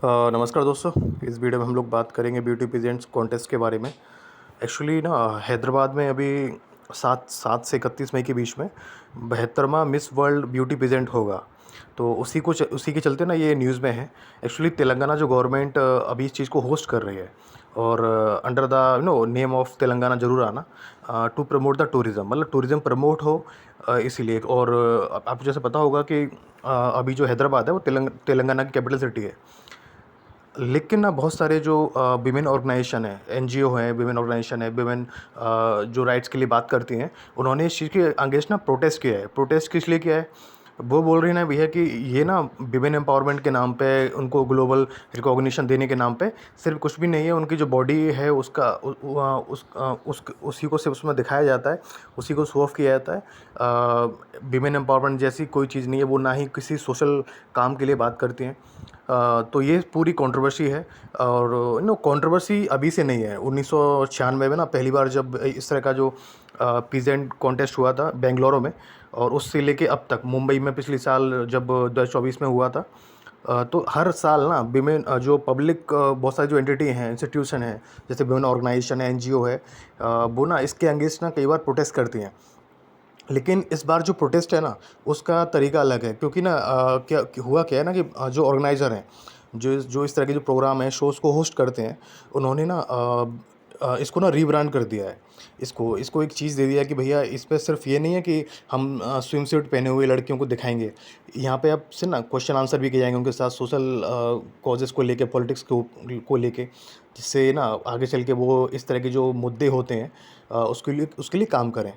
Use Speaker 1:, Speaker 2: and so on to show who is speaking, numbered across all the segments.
Speaker 1: नमस्कार दोस्तों। इस वीडियो में हम लोग बात करेंगे ब्यूटी पेजेंट्स कॉन्टेस्ट के बारे में। एक्चुअली ना हैदराबाद में अभी 7 से 31 मई के बीच में 72वां मिस वर्ल्ड ब्यूटी पेजेंट होगा। तो उसी के चलते ना ये न्यूज़ में है। एक्चुअली तेलंगाना जो गवर्नमेंट अभी इस चीज़ को होस्ट कर रही है और under the name of Telangana जरूर आना टू प्रमोट द टूरिज़्म, मतलब टूरिज़्म प्रमोट हो इसीलिए। और आपको जैसे पता होगा कि अभी जो हैदराबाद है वो तेलंगाना की कैपिटल सिटी है। लेकिन ना बहुत सारे जो विमेन ऑर्गेनाइजेशन है, एनजीओ है, विमेन ऑर्गेनाइजेशन है, विमेन जो राइट्स के लिए बात करती हैं, उन्होंने इस चीज़ के अगेंस्ट ना प्रोटेस्ट किया है। प्रोटेस्ट किस लिए किया है? वो बोल रही है ना भैया कि ये ना विमेन एम्पावरमेंट के नाम पे, उनको ग्लोबल रिकॉग्निशन देने के नाम पे सिर्फ कुछ भी नहीं है। उनकी जो बॉडी है उसका उसी को सिर्फ उसमें दिखाया जाता है, उसी को शो ऑफ किया जाता है। विमेन एम्पावरमेंट जैसी कोई चीज़ नहीं है वो, ना ही किसी सोशल काम के लिए बात करती हैं। तो ये पूरी कंट्रोवर्सी है। और कंट्रोवर्सी अभी से नहीं है। 1996 में ना पहली बार जब इस तरह का जो पीजेंट कॉन्टेस्ट हुआ था बेंगलुरु में, और उससे लेके अब तक मुंबई में पिछले साल जब 2024 में हुआ था, तो हर साल ना विमेन जो पब्लिक बहुत सारी जो एंटिटी हैं, इंस्टीट्यूशन है, जैसे विमेन ऑर्गेनाइजेशन है, एनजीओ है, वो ना इसके अगेंस्ट ना कई बार प्रोटेस्ट करती हैं। लेकिन इस बार जो प्रोटेस्ट है ना उसका तरीका अलग है, क्योंकि ना हुआ क्या है ना कि जो ऑर्गेनाइज़र हैं, जो जो इस तरह के जो प्रोग्राम हैं, शोज़ को होस्ट करते हैं, उन्होंने ना इसको ना रीब्रांड कर दिया है। इसको इसको एक चीज़ दे दिया है कि भैया इस पे सिर्फ ये नहीं है कि हम स्विम सूट पहने हुए लड़कियों को दिखाएंगे। यहाँ पे अब से ना क्वेश्चन आंसर भी किए जाएंगे उनके साथ, सोशल कॉजेज़ को लेके, पॉलिटिक्स को लेके, जिससे ना आगे चल के वो इस तरह के जो मुद्दे होते हैं उसके लिए काम करें।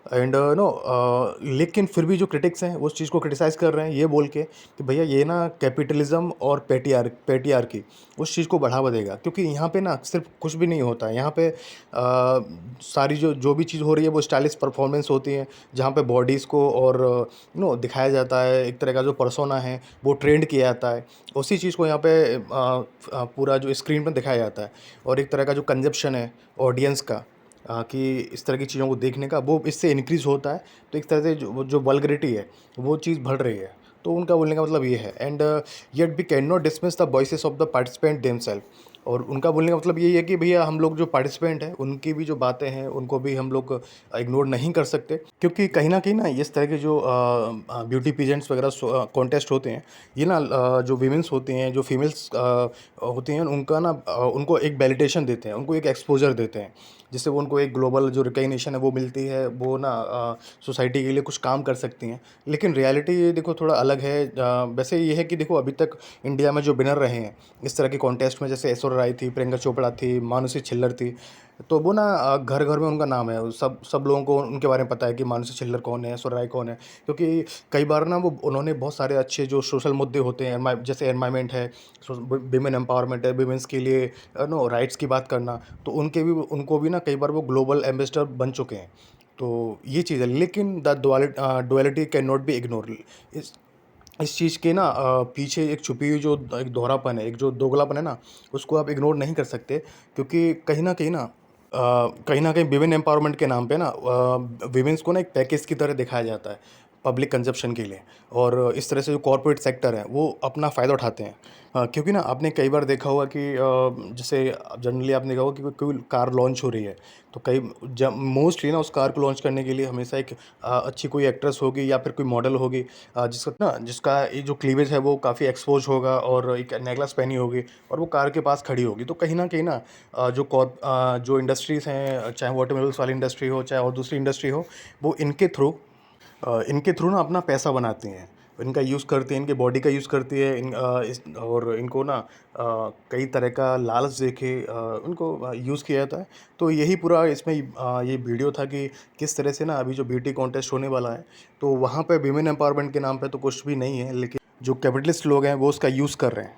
Speaker 1: एंड लेकिन फिर भी जो क्रिटिक्स हैं वो उस चीज़ को क्रिटिसाइज़ कर रहे हैं, ये बोल के कि भैया ये ना कैपिटलिज्म और पेटियार्की उस चीज़ को बढ़ावा देगा। क्योंकि यहाँ पे ना सिर्फ कुछ भी नहीं होता है, यहाँ पे सारी जो जो भी चीज़ हो रही है वो स्टाइलिश परफॉर्मेंस होती है, जहाँ पे बॉडीज़ को और दिखाया जाता है, एक तरह का जो पर्सोना है वो ट्रेंड किया जाता है। उसी चीज़ को यहाँ पे पूरा जो स्क्रीन पर दिखाया जाता है। और एक तरह का जो कंजप्शन है ऑडियंस का, कि इस तरह की चीज़ों को देखने का, वो इससे इंक्रीज़ होता है। तो एक तरह से जो वल्गरिटी है वो चीज़ बढ़ रही है। तो उनका बोलने का मतलब ये है। And yet we can not dismiss the voices of the participant themself. और उनका बोलने का मतलब यही है कि भैया हम लोग जो पार्टिसिपेंट हैं उनकी भी जो बातें हैं उनको भी हम लोग इग्नोर नहीं कर सकते। क्योंकि कहीं ना इस तरह के जो ब्यूटी पीजेंट्स वगैरह कॉन्टेस्ट होते हैं, ये ना जो वीमेंस होती हैं, जो फीमेल्स होती हैं, उनका ना उनको एक वैलिडेशन देते हैं, उनको एक एक्सपोजर देते हैं, जिससे वो उनको एक ग्लोबल जो रिकग्निशन है वो मिलती है। वो ना सोसाइटी के लिए कुछ काम कर सकती हैं। लेकिन रियलिटी देखो थोड़ा अलग है। वैसे ये है कि देखो अभी तक इंडिया में जो विनर रहे हैं इस तरह के कॉन्टेस्ट में, जैसे ऐश्वर्या राय थी, प्रियंका चोपड़ा थी, मानुषी छिल्लर थी, तो वो ना घर घर में उनका नाम है। सब लोगों को उनके बारे में पता है कि मानुषी छिल्लर कौन है, ऐश्वर्या राय कौन है। क्योंकि कई बार ना वो उन्होंने बहुत सारे अच्छे जो सोशल मुद्दे होते हैं, जैसे एनवायरमेंट है, विमेन एम्पावरमेंट है, विमेंस के लिए राइट्स की बात करना, तो उनको भी ना कई बार वो ग्लोबल एम्बेसडर बन चुके हैं। तो ये चीज़ है। लेकिन the duality can not be ignore. इस चीज़ के ना पीछे एक छुपी हुई जो एक दोहरापन है, एक जो दोगलापन है ना, उसको आप इग्नोर नहीं कर सकते। क्योंकि कहीं ना कहीं विमेन एम्पावरमेंट के नाम पे ना विमेंस को ना एक पैकेज की तरह दिखाया जाता है पब्लिक कंजप्शन के लिए। और इस तरह से जो कॉरपोरेट सेक्टर है वो अपना फ़ायदा उठाते हैं। क्योंकि ना आपने कई बार देखा होगा कि जैसे जनरली आपने देखा होगा कि कोई कार लॉन्च हो रही है, तो कई जब मोस्टली ना उस कार को लॉन्च करने के लिए हमेशा एक अच्छी कोई एक्ट्रेस होगी या फिर कोई मॉडल होगी, जिसका ये जो क्लीवेज है वो काफ़ी एक्सपोज होगा, और एक नेकलेस पहनी होगी, और वो कार के पास खड़ी होगी। तो कहीं ना जो इंडस्ट्रीज़ हैं, चाहे वो ऑटोमोबाइल्स वाली इंडस्ट्री हो, चाहे और दूसरी इंडस्ट्री हो, वो इनके थ्रू ना अपना पैसा बनाती हैं, इनका यूज़ करती हैं, इनके बॉडी का यूज़ करती है। और इनको ना कई तरह का लालच देके उनको यूज़ किया जाता है। तो यही पूरा इसमें ये वीडियो था कि किस तरह से ना अभी जो ब्यूटी कॉन्टेस्ट होने वाला है, तो वहाँ पे विमेन एम्पावरमेंट के नाम पे तो कुछ भी नहीं है, लेकिन जो कैपिटलिस्ट लोग हैं वो उसका यूज़ कर रहे हैं।